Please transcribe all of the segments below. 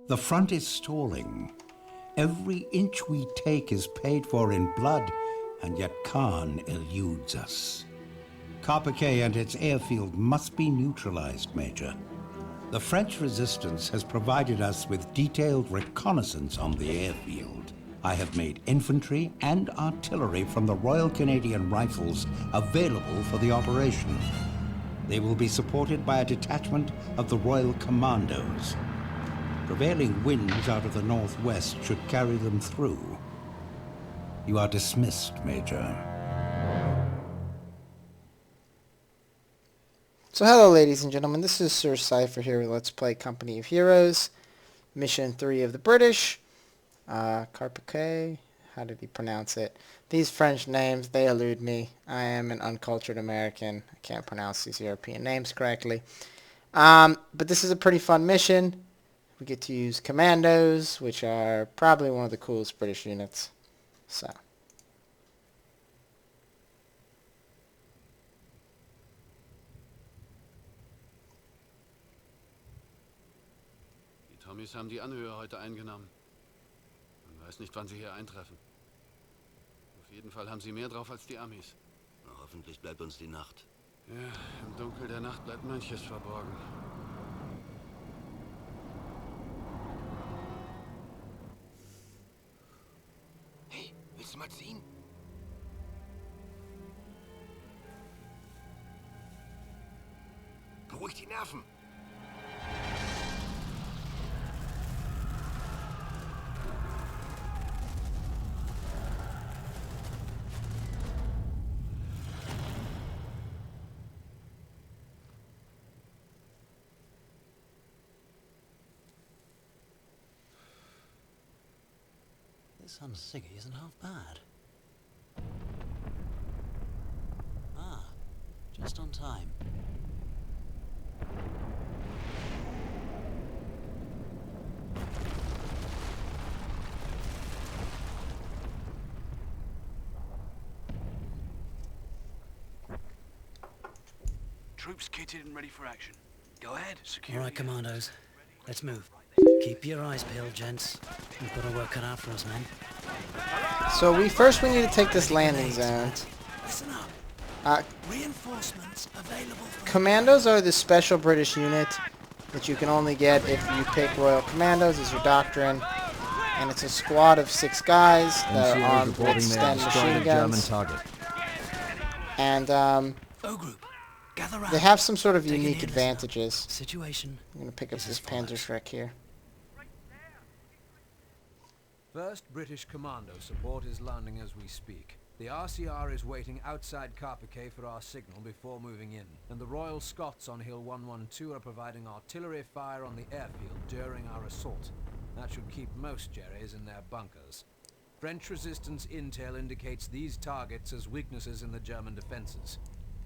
The front is stalling. Every inch we take is paid for in blood, and yet Khan eludes us. Carpiquet and its airfield must be neutralized, Major. The French resistance has provided us with detailed reconnaissance on the airfield. I have made infantry and artillery from the Royal Canadian Rifles available for the operation. They will be supported by a detachment of the Royal Commandos. Prevailing winds out of the northwest should carry them through. You are dismissed, Major. So hello ladies and gentlemen, this is Sir Cypher here with Let's Play Company of Heroes, Mission 3 of the British. Carpiquet, how did he pronounce it? These French names, they elude me. I am an uncultured American. I can't pronounce these European names correctly. But this is a pretty fun mission. We get to use Commandos, which are probably one of the coolest British units. So. Die Tommies haben die Anhöhe heute eingenommen. Man weiß nicht, wann sie hier eintreffen. Auf jeden Fall haben sie mehr drauf als die Amis. Na, hoffentlich bleibt uns die Nacht. Ja, im Dunkel der Nacht bleibt manches verborgen. Hey, willst du mal ziehen? Beruhig die Nerven. This Ciggy isn't half bad. Ah, just on time. Troops kitted and ready for action. Go ahead, secure. All right, commandos, let's move. Keep your eyes peeled, gents. We've got our work cut out for us, men. So we need to take this landing zone. Listen up. Reinforcements available from Commandos are the special British unit that you can only get if you pick Royal Commandos as your doctrine. And it's a squad of 6 guys that are armed with Sten machine guns. And O Group. Gather round. they have some sort of Take it unique in, advantages. Situation. I'm going to pick up is this as follows. Panzerschreck here. First British Commando support is landing as we speak. The RCR is waiting outside Carpiquet for our signal before moving in, and the Royal Scots on Hill 112 are providing artillery fire on the airfield during our assault. That should keep most Jerrys in their bunkers. French resistance intel indicates these targets as weaknesses in the German defenses.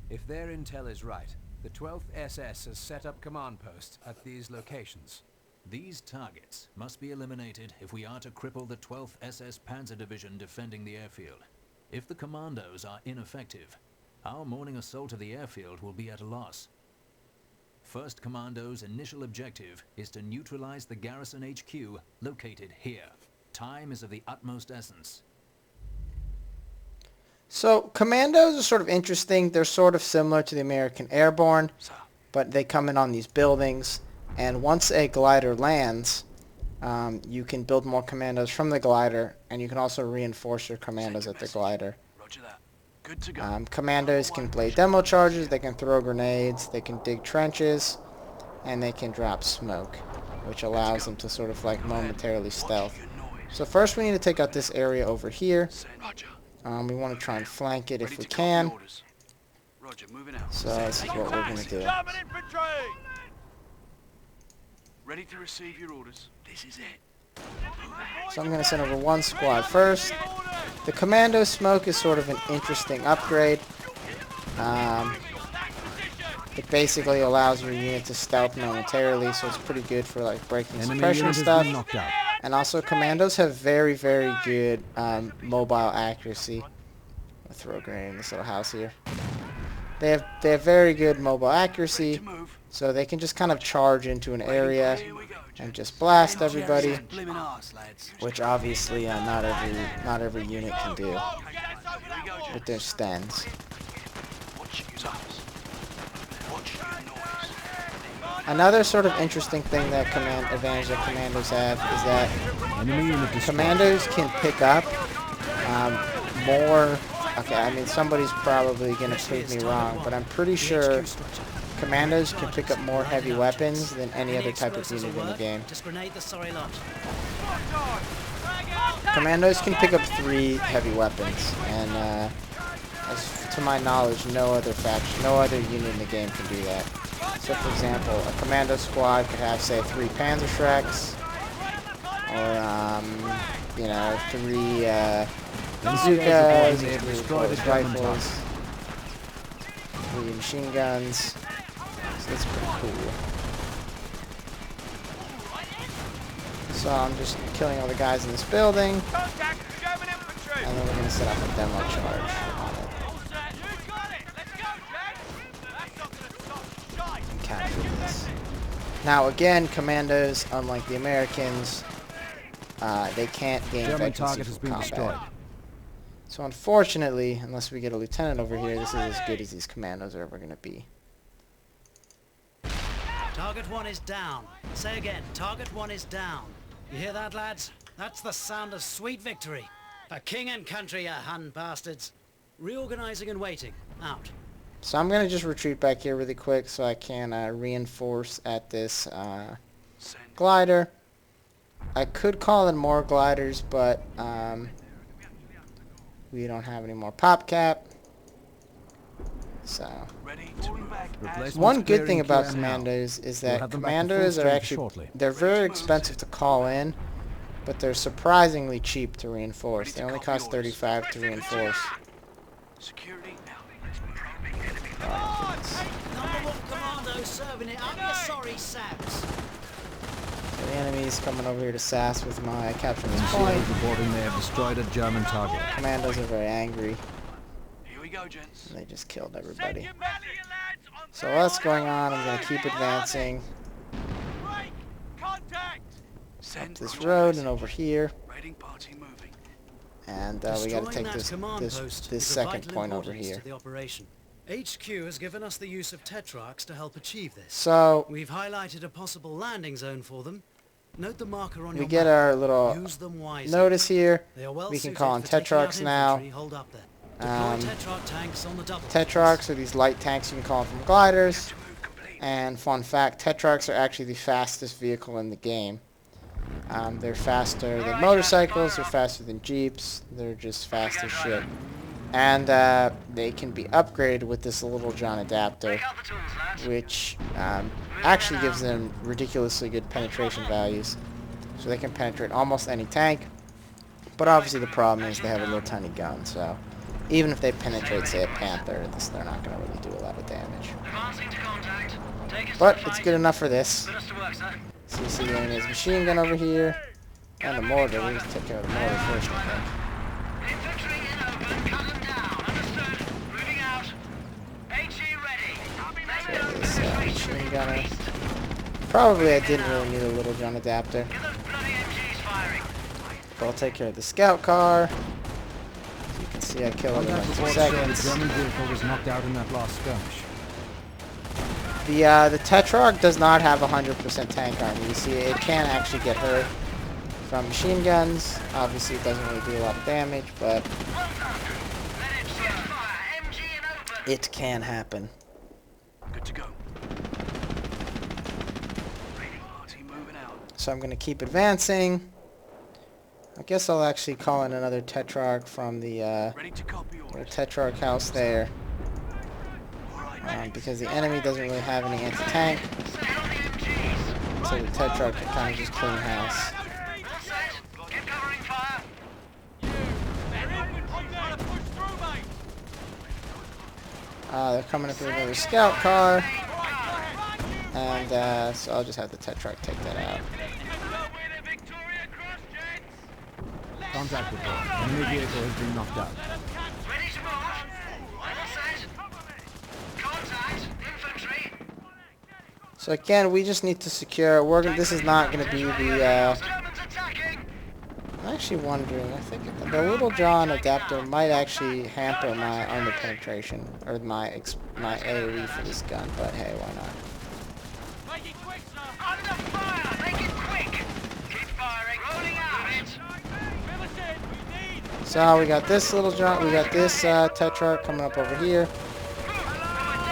If their intel is right, the 12th SS has set up command posts at these locations. These targets must be eliminated if we are to cripple the 12th SS Panzer Division defending the airfield. If the commandos are ineffective, our morning assault of the airfield will be at a loss. 1st Commando's initial objective is to neutralize the garrison HQ located here. Time is of the utmost essence. So Commandos are sort of interesting. They're sort of similar to the American Airborne, but they come in on these buildings. And once a glider lands, you can build more Commandos from the glider, and you can also reinforce your Commandos at the glider. Roger that. Good to go. Commandos can play demo charges, they can throw grenades, they can dig trenches, and they can drop smoke, which allows them to sort of like momentarily stealth. So first we need to take out this area over here. Roger. We want to try and flank it if Ready we to copy can. orders. Roger, moving out. So this is what we're going to do. Ready to receive your orders. This is it. So I'm going to send over 1 squad first. The Commando smoke is sort of an interesting upgrade. It basically allows your unit to stealth momentarily, so it's pretty good for like breaking suppression stuff. And also Commandos have very, very good mobile accuracy. I'll throw a grenade in this little house here. They have very good mobile accuracy, so they can just kind of charge into an area and just blast Jerry's everybody, blimmin' arse, lads. which obviously not every unit can do Here we go, with gents. their stens. Watch your toes. Watch your noise. Another sort of interesting thing that advantage that commandos have is that commandos can pick up more. Okay, I mean somebody's probably gonna prove me wrong, but I'm pretty sure commandos can pick up more heavy weapons than any other type of unit in the game. Just grenade the sorry lot. Commandos can pick up 3 heavy weapons, and as to my knowledge, no other unit in the game can do that. So, for example, a commando squad could have, say, 3 Panzerschrecks, or, you know, 3 bazookas, 3 close rifles, 3 machine guns. So that's pretty cool. So I'm just killing all the guys in this building, and then we're going to set up a demo charge on it. And capture this. Now again, commandos, unlike the Americans, they can't gain vacancy from combat. So unfortunately, unless we get a lieutenant over here, this is as good as these commandos are ever going to be. Target 1 is down. Say again, target 1 is down. You hear that, lads? That's the sound of sweet victory. For king and country, you Hun bastards. Reorganizing and waiting. Out. So I'm going to just retreat back here really quick so I can reinforce at this glider. I could call in more gliders, but we don't have any more pop cap. So one good thing about commandos is that commandos are actually, they're very expensive to call in, but they're surprisingly cheap to reinforce. They only cost 35 to reinforce. Security now. Oh, goodness. Number 1 commando serving it up, you sorry saps. So the enemy's coming over here to sass with my capturing this point. Reporting they have destroyed a German target. Commandos are very angry. Here we go, gents. They just killed everybody. So what's going on? I'm going to keep advancing up this road and over here. Raiding party moving. And we got to take this second point over here. HQ has given us the use of tetrarchs to help achieve this. So We've highlighted a possible landing zone for them. Note the marker on we your get map. our little Use them wisely. notice here. They are well We can suited call in for taking out tetrarchs now. infantry. Hold up there. Deploy tetrarch tanks on the double. Tetrarchs are these light tanks you can call from gliders. And fun fact, tetrarchs are actually the fastest vehicle in the game. They're faster than motorcycles, they're faster than jeeps, they're just fast as shit. And they can be upgraded with this Little John adapter, which actually gives them ridiculously good penetration values. So they can penetrate almost any tank. But obviously the problem is they have a little tiny gun, so even if they penetrate, say, a Panther, they're not going to really do a lot of damage. But it's good enough for this. So you see the enemy's machine gun over here, and the mortar. We'll just take care of the mortar first, I think. So this machine gunner. Probably I didn't really need a Little John adapter. But I'll take care of the scout car. As you can see, I killed it in like 2 seconds. The German vehicle was knocked out in that last skirmish. The Tetrarch does not have 100% tank armor. You see, it can actually get hurt from machine guns. Obviously, it doesn't really do a lot of damage, but it can happen. Good to go. Raiding party moving out. So I'm going to keep advancing. I guess I'll actually call in another Tetrarch from the Ready to copy orders. Tetrarch house there. Because the enemy doesn't really have any anti-tank. So the Tetrarch can kind of just clean house. They're coming up here with another scout car. And so I'll just have the Tetrarch take that out. Contact report. Enemy vehicle has been knocked out. So again, we just need to secure. This is not going to be the. I'm actually wondering. I think the Little John adapter might actually hamper my armor penetration or my AOE for this gun. But hey, why not? Make it quick, sir! Under fire! Make it quick! Keep firing! Rolling out! Fill us in! We need! So we got this Little John. We got this tetrarch coming up over here.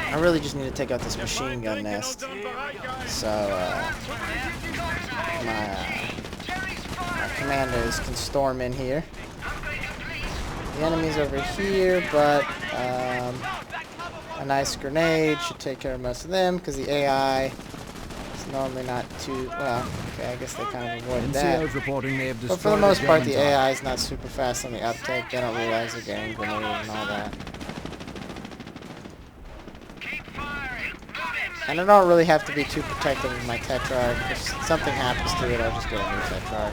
I really just need to take out this machine gun nest. So my commandos can storm in here. The enemy's over here, but a nice grenade should take care of most of them because the AI is normally not too well. Okay, I guess they kind of avoided that. Reporting they have But for the most part, the AI is not super fast on the uptake. They don't realize they're getting grenades and all that. And I don't really have to be too protective of my tetrarch. If something happens to it, I'll just get a new tetrarch.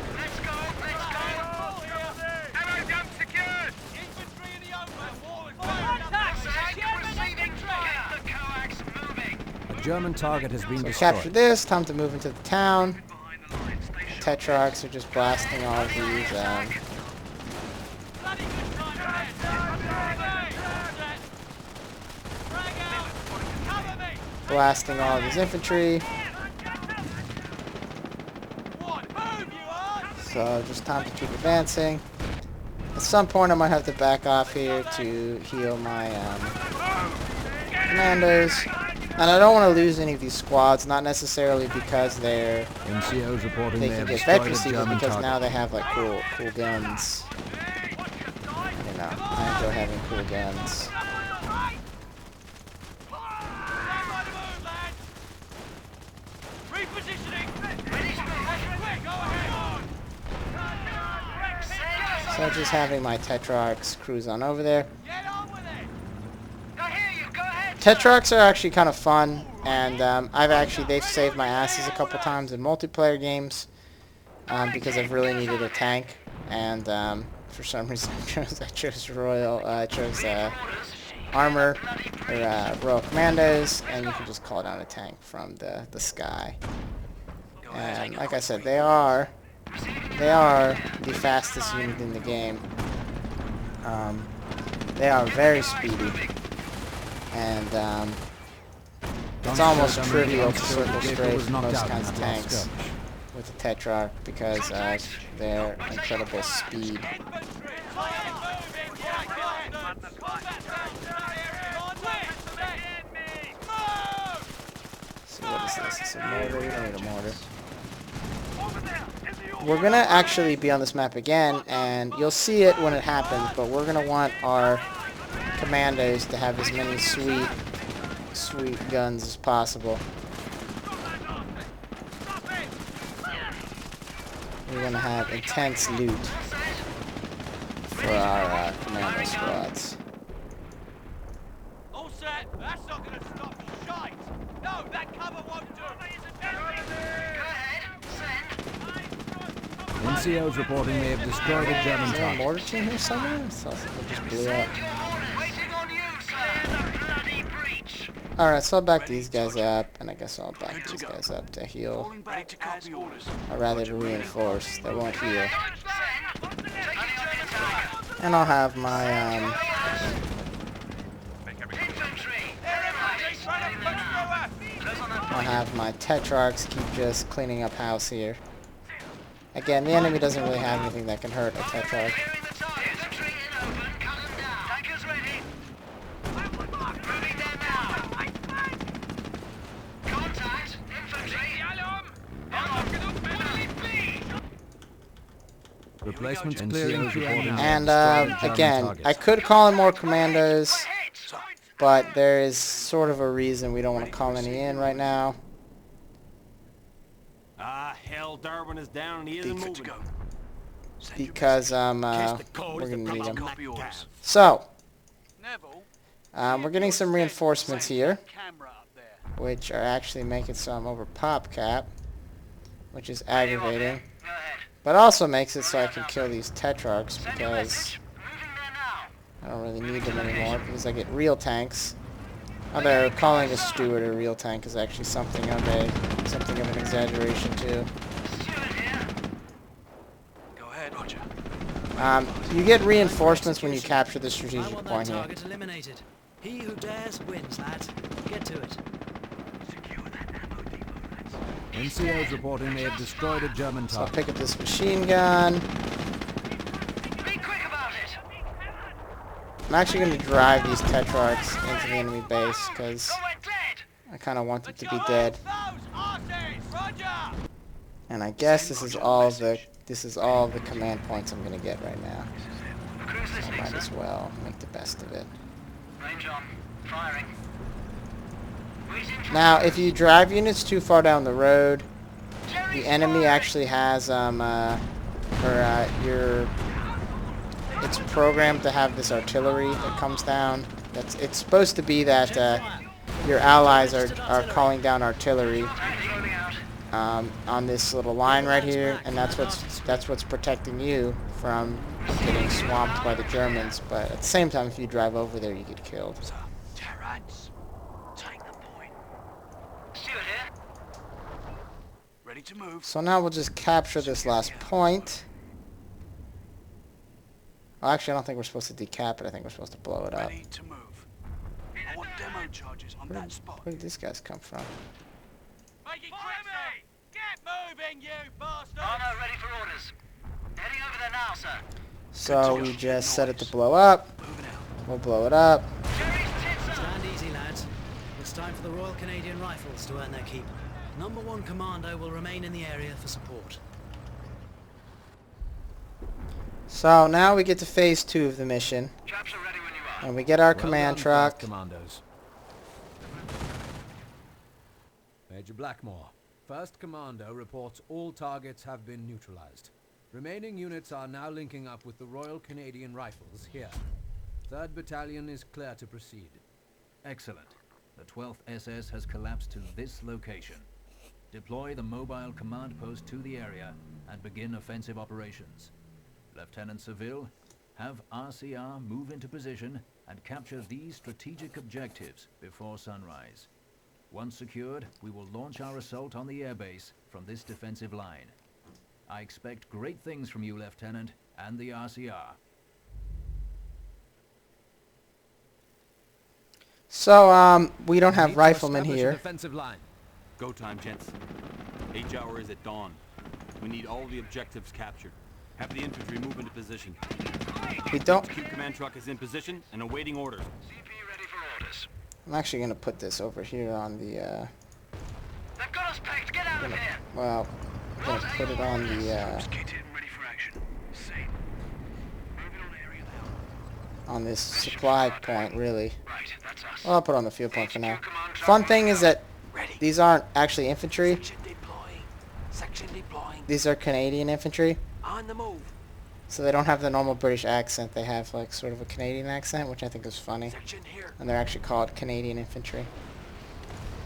A German target has been destroyed. Capture this. Time to move into the town. Tetrarchs are just blasting all of these. Blasting all of these infantry. So just time to keep advancing. At some point I might have to back off here to heal my commandos. And I don't want to lose any of these squads, not necessarily because they NCO's reporting can have get destroyed a veterancy, but German because target. now they have like cool guns. You know, I enjoy having cool guns. So just having my tetrarchs cruise on over there. Tetrarchs are actually kind of fun, and they've saved my asses a couple times in multiplayer games because I've really needed a tank, and for some reason I chose armor or Royal Commandos, and you can just call down a tank from the sky. And like I said, they are the fastest unit in the game. They are very speedy. And it's almost trivial to circle straight most kinds of tanks with the tetrarch because of their incredible speed. So what is this? Is it a mortar? We don't need a mortar. We're gonna actually be on this map again, and you'll see it when it happens, but we're gonna want our commandos to have as many sweet guns as possible. We're gonna have intense loot for our commando squads. All set. That's not gonna stop shite. No, that cover won't do it. NCO's reporting they have destroyed a German Is there a target. mortar team here somewhere? It just blew up. Alright, so I'll back these guys up, and I guess I'll back these guys up to heal. Or rather to reinforce. They won't heal. And I'll have my, tetrarchs keep just cleaning up house here. Again, the enemy doesn't really have anything that can hurt a tetrarch. Replacements clearing And again, I could call in more commandos, but there is sort of a reason we don't want to call any in right now. Ah, hell, Darwin is down and he isn't moving. Because we're gonna need them. So we're getting some reinforcements here, which are actually making some over pop cap, which is aggravating, but also makes it so I can kill these tetrarchs because I don't really need them anymore because I get real tanks. Although calling a Steward a real tank is actually something of an exaggeration too. Go ahead, Roger. You get reinforcements when you capture the strategic I want point that here. target eliminated. He who dares wins, lads. Get to it. NCO's reporting they have destroyed a German So I'll target. pick up this machine gun. Be quick about it. I'm actually going to drive these tetrarchs into the enemy base because Oh, we're dead. I kind of want them to be dead. Those arses, Roger. And I guess this is all the command points I'm going to get right now. Crew's So I listening, might sir. as well make the best of it. Range on. Firing. Waiting for Now, if you drive units too far down the road, Jerry's the enemy firing. actually has it's programmed to have this artillery that comes down. It's supposed to be that your allies are calling down artillery on this little line right here, and that's what's protecting you from getting swamped by the Germans. But at the same time, if you drive over there, you get killed. Terrans, take the point. Steward here. Ready to move. So now we'll just capture this last point. Well, actually, I don't think we're supposed to decap it. I think we're supposed to blow it up. Ready to move. I want demo charges on that spot. Where did these guys come from? Make it quick, sir. Get moving, you bastards. Arno, ready for orders. Heading over there now, sir. So we just set it to blow up. Moving out. We'll blow it up. Jerry's tits up. Stand easy, lads. It's time for the Royal Canadian Rifles to earn their keep. Number 1 Commando will remain in the area for support. So now we get to phase 2 of the mission, Chaps are ready when you are. and we get our Well command done, truck. First Commandos. Major Blackmore. First Commando reports all targets have been neutralized. Remaining units are now linking up with the Royal Canadian Rifles here. 3rd Battalion is clear to proceed. Excellent. The 12th SS has collapsed to this location. Deploy the mobile command post to the area and begin offensive operations. Lieutenant Seville, have RCR move into position and capture these strategic objectives before sunrise. Once secured, we will launch our assault on the airbase from this defensive line. I expect great things from you, Lieutenant, and the RCR. So we don't have Need to riflemen establish a here. defensive line. Go time, gents. H-hour is at dawn. We need all the objectives captured. Have the infantry move into position. We don't. Keep command truck is in position and awaiting orders. CP ready for orders. I'm actually gonna put this over here on the. They've got us pegged. Get out of here. Well, I'm gonna put it on the. Troops kitted and ready for action. Same. Moving on area now. On this supply point, really. Right, that's us. Well, I'll put it on the field point for now. Fun thing is that Ready. these aren't actually infantry. Section deploying. Section deploying. These are Canadian infantry. On the move. So they don't have the normal British accent. They have like sort of a Canadian accent, which I think is funny. Section here. And they're actually called Canadian infantry.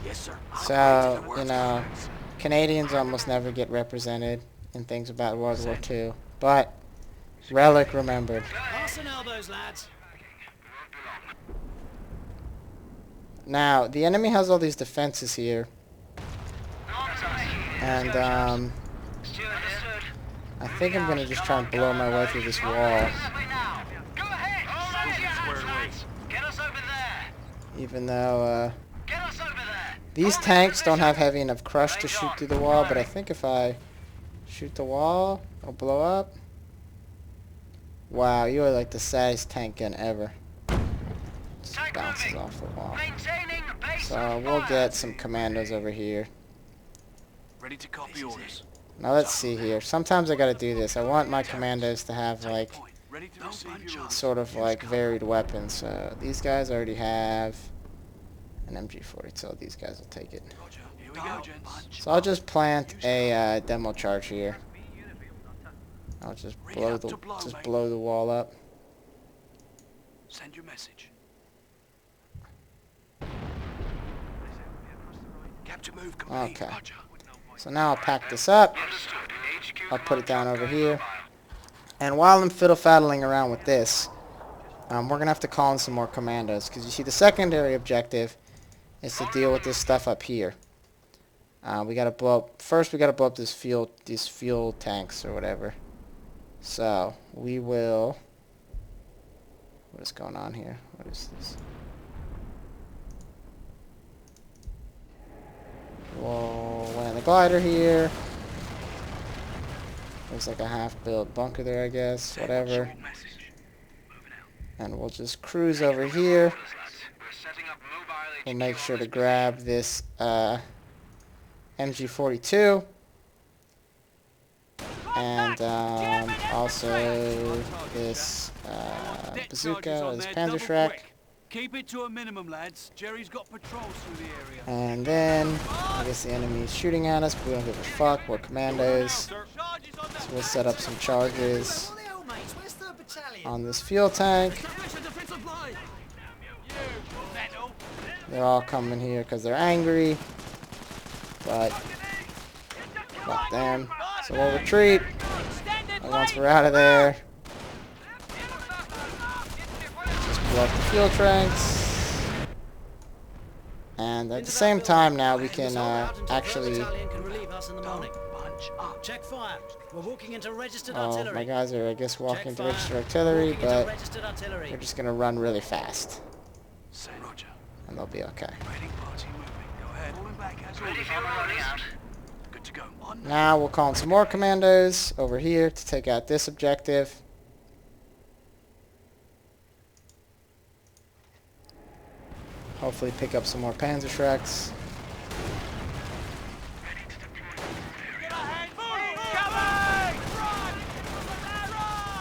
Yes, sir. So, you know, Canadians almost never get represented in things about World War II. But Relic remembered. Arse and elbows, lads. Now, the enemy has all these defenses here. And Steward understood. I think I'm going to just try and blow my way through this wall. Go ahead. Hold on to your hands, lads. Get us over there. Even though Get us over there. these tanks don't have heavy enough crush to shoot through the wall, but I think if I shoot the wall, it'll blow up. Wow, you are like the saddest tank gun ever. Just bounces off the wall. Maintaining base So we'll get some commandos over here. Ready to copy orders. Now let's see here. Sometimes I gotta do this. I want my commandos to have like Point. Ready to receive your orders. sort of like varied weapons. So these guys already have an MG40, so these guys will take it. Roger. Here we go, gents. So I'll just plant a demo charge here. I'll just blow the wall up. Send your message. Capture move complete. Okay. Roger. So now I'll pack this up. I'll put it down over here. And while I'm fiddle-faddling around with this, we're going to have to call in some more commandos. Because you see, the secondary objective is to deal with this stuff up here. We gotta blow up. First, we gotta blow up these fuel tanks or whatever. So we will. What is going on here? What is this? We'll land the glider here. Looks like a half-built bunker there, I guess. Whatever. And we'll just cruise over here. We'll make sure to grab this MG42. And also this bazooka, or this Panzerschreck. Keep it to a minimum, lads. Jerry's got patrols through the area. And then, I guess the enemy is shooting at us, but we don't give a fuck. We're commandos. So we'll set up some charges on this fuel tank. They're all coming here because they're angry. But, fuck them. So we'll retreat. And once we're out of there, just blow up the fuel tanks. And at the same time now, we can actually... Check fire. We're walking into registered Oh, artillery. my guys are, I guess, walking into registered artillery, but artillery. they're just going to run really fast. Say Roger. And they'll be okay. Raiding party moving. Go ahead. Falling back as always. Good to go. On. Now we'll call in some more commandos over here to take out this objective. Hopefully pick up some more Panzerschrecks.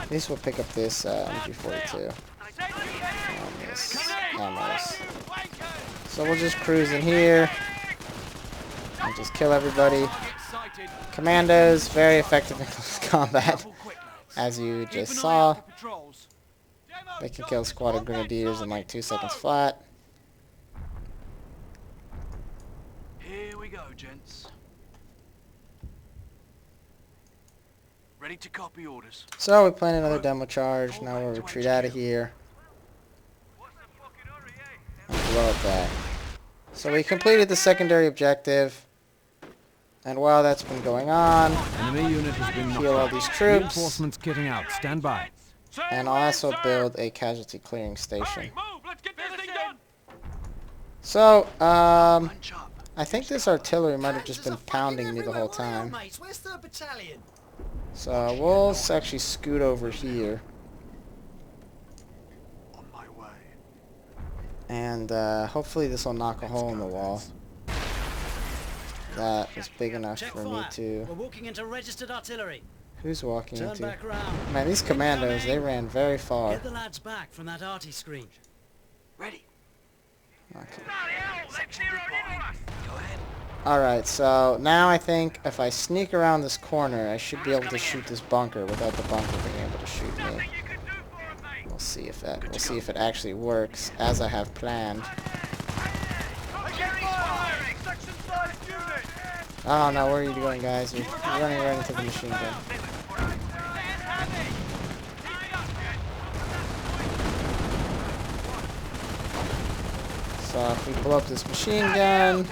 At least we'll pick up this MG42 on this ammos. So we'll just cruise in here and just kill everybody. Commandos, very effective in close combat, as you just saw. They can kill a squad of grenadiers in like 2 seconds flat. Here we go, gents. Ready to copy orders. So we plan another demo charge. Now we'll retreat out of here and blow up that. So we completed the secondary objective. And while that's been going on, Enemy unit has been knocked heal all out. these troops. Reinforcements kitting out. Stand by. And I'll also build a casualty clearing station. So, I think this artillery might have just been pounding me the whole time. So we'll actually scoot over here. On my way. And hopefully this will knock a hole in the wall. That is big enough for me to... We're walking into registered artillery. Who's walking Turn into... back round. Man, these commandos, they ran very far. Get the lads back from that arty screen. Ready. Okay. Go ahead. Alright, so now I think if I sneak around this corner, I should be able to shoot this bunker without the bunker being able to shoot me. We'll see if it actually works as I have planned. Oh no, where are you going, guys? You're running right into the machine gun. So if we blow up this machine gun...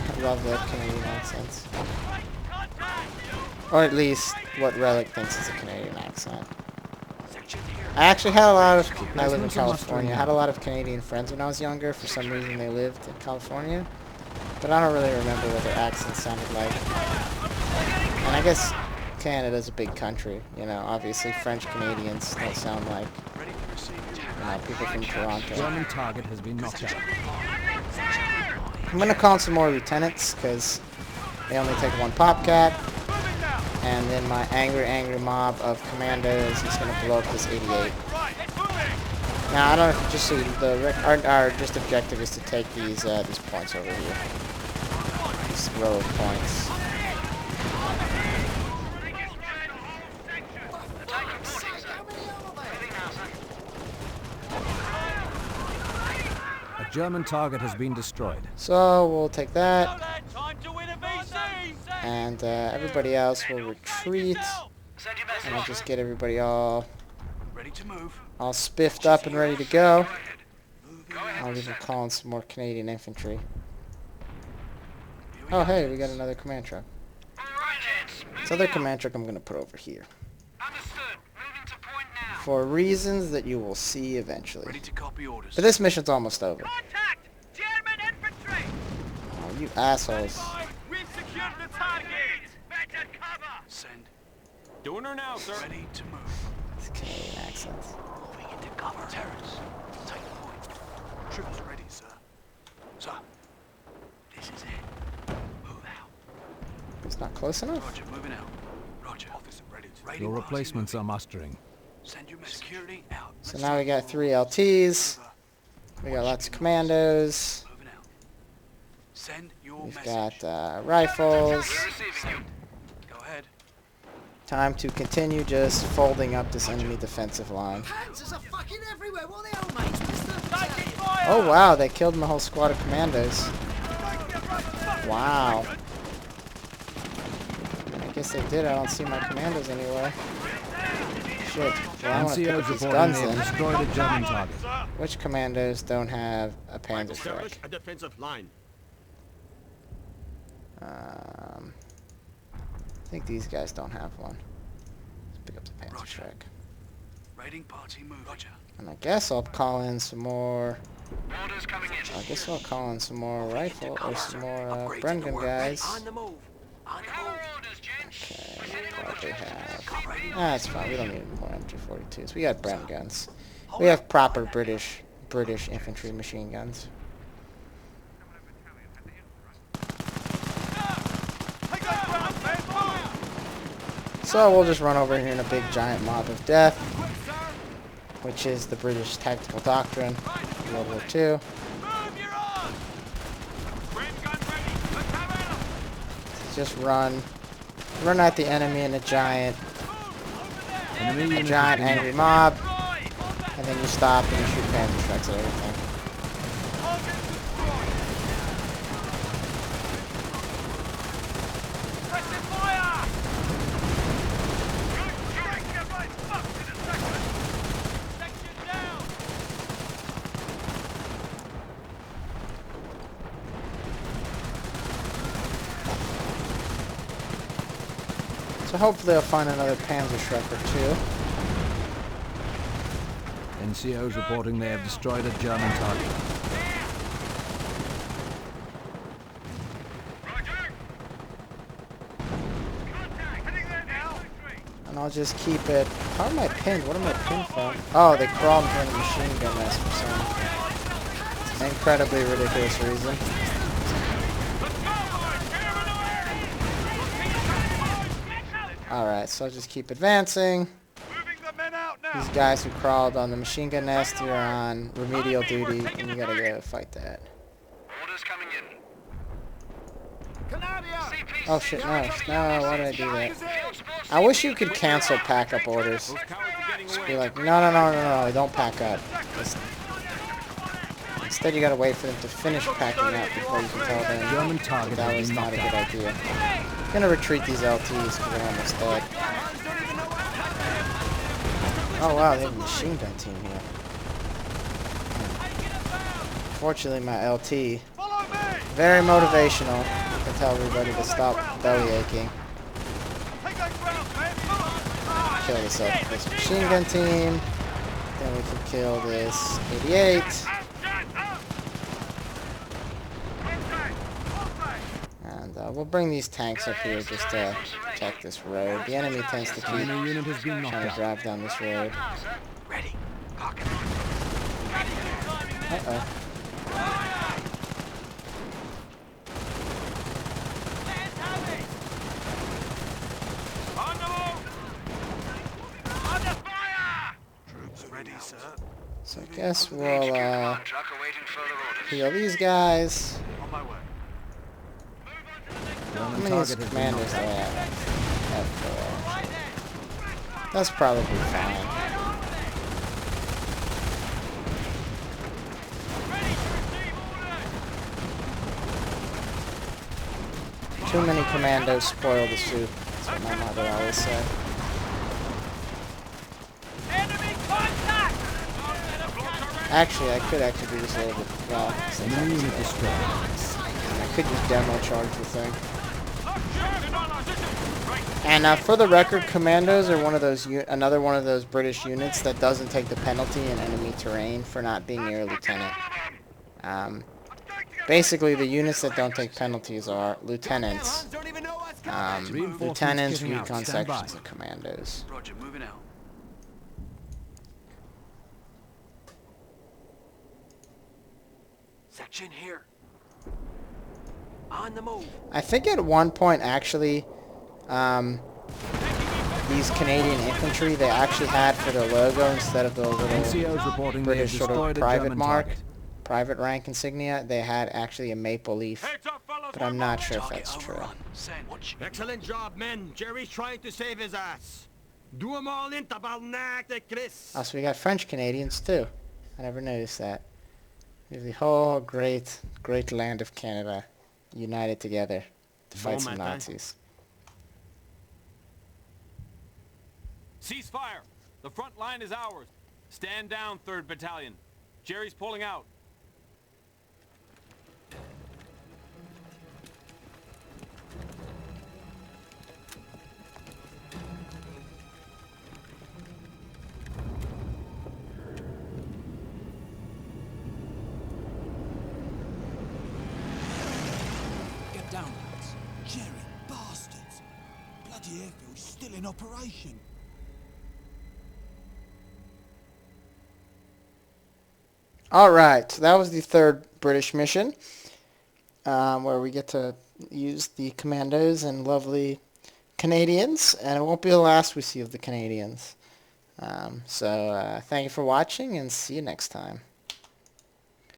I love that Canadian accent. Or at least what Relic thinks is a Canadian accent. I actually had a lot of... I live in California. I had a lot of Canadian friends when I was younger. For some reason they lived in California. But I don't really remember what their accents sounded like. And I guess Canada's a big country. You know, obviously French Canadians don't sound like, you know, people from Toronto. German target has been knocked out. I'm going to call some more lieutenants, because they only take one pop cap. And then my angry mob of commandos is going to blow up this 88. Now, I don't know if just so our just objective is to take these points over here. These row of points. A German target has been destroyed. So we'll take that. And everybody else will retreat. And I'll just get everybody all spiffed up and ready to go. I'll even call in some more Canadian infantry. Oh hey, we got another command truck. This other command truck I'm going to put over here. For reasons that you will see eventually. Ready to copy orders. But this mission's almost over. Contact! German infantry! Oh, you assholes. We've secured the target! Better cover! Send. Doing her now, sir. Ready to move. These Canadian accents. Moving into cover. Terrors. Take point. Troops ready, sir. Sir. This is it. Move out. It's not close enough. Roger, moving out. Roger. Officer ready to Your replacements are mustering. Send your message. Security out. So now we got 3 LTs. We got lots of commandos. Moving out. Send your We've message. got rifles. Send. Go ahead. Time to continue just folding up this enemy defensive line. Panzers are fucking everywhere. What the hell, mate? Where's the... Oh wow, they killed my whole squad of commandos. Wow. I guess they did. I don't see my commandos anywhere. Shit. Well, I want to pick NCOs up these reporting guns they have then. destroyed a German target. Which commandos don't have a Panzer strike? A defensive line. I think these guys don't have one. Let's pick up the Panzer Roger. strike. Raiding party move. Roger. And I guess I'll call in some more. Orders coming in. I guess I'll call in some more rifle or some more Bren gun guys. On the move. On the move. Okay, probably have. That's fine. We don't need more MG42s. We got Bren guns. We have proper British infantry machine guns. So we'll just run over here in a big giant mob of death, which is the British tactical doctrine in World War II. Just run at the enemy in a giant angry mob, and then you stop and you shoot Panzer strikes at everything. So hopefully I'll find another Panzer Shrek or 2. NCOs reporting they have destroyed a German target. And I'll just keep it. How am I pinned? What am I pinned from? Oh, they crawled in a machine gun nest for some incredibly ridiculous reason. Alright, so I'll just keep advancing. These guys who crawled on the machine gun nest, you're on remedial duty, and you gotta go fight that. Orders coming in. Oh shit, no, why did I do that? I wish you could cancel pack-up orders. Just be like, no, don't pack up. Instead you gotta wait for them to finish packing up before you can tell them that was not a good idea. I'm gonna retreat these LTs because they're almost dead. Oh wow, they have a machine gun team here. Fortunately my LT, very motivational, to tell everybody to stop belly aching. Kill this machine gun team. Then we can kill this 88. And we'll bring these tanks up here just to protect this road. The enemy tends to keep trying to drive down this road. Ready. Uh-oh. So I guess we'll heal these guys. How many commanders do I have? That's probably fine. Too many commandos spoil the soup. That's what my mother always said. Enemy contact! Actually, I could actually do this a little bit well. Enemy unit destroyed. I could just demo charge the thing. And for the record, Commandos are one of those another one of those British units that doesn't take the penalty in enemy terrain for not being near a lieutenant. Basically, the units that don't take penalties are lieutenants, lieutenants, recon sections, and commandos. Roger, moving out. Section here. On the move. I think at one point, actually, these Canadian infantry, they actually had for their logo, instead of the little British sort of private mark, private rank insignia, they had actually a maple leaf. But I'm not sure if that's true. Excellent job, men. Jerry's trying to save his ass. Do 'em all in, tabarnak de Chris. Also, we got French Canadians, too. I never noticed that. We have the whole great land of Canada united together to fight some Nazis. Ceasefire! The front line is ours. Stand down, 3rd Battalion. Jerry's pulling out. Get down, lads. Jerry, bastards. Bloody airfield's still in operation. Alright, so that was the 3rd British mission, where we get to use the Commandos and lovely Canadians, and it won't be the last we see of the Canadians. So thank you for watching, and see you next time.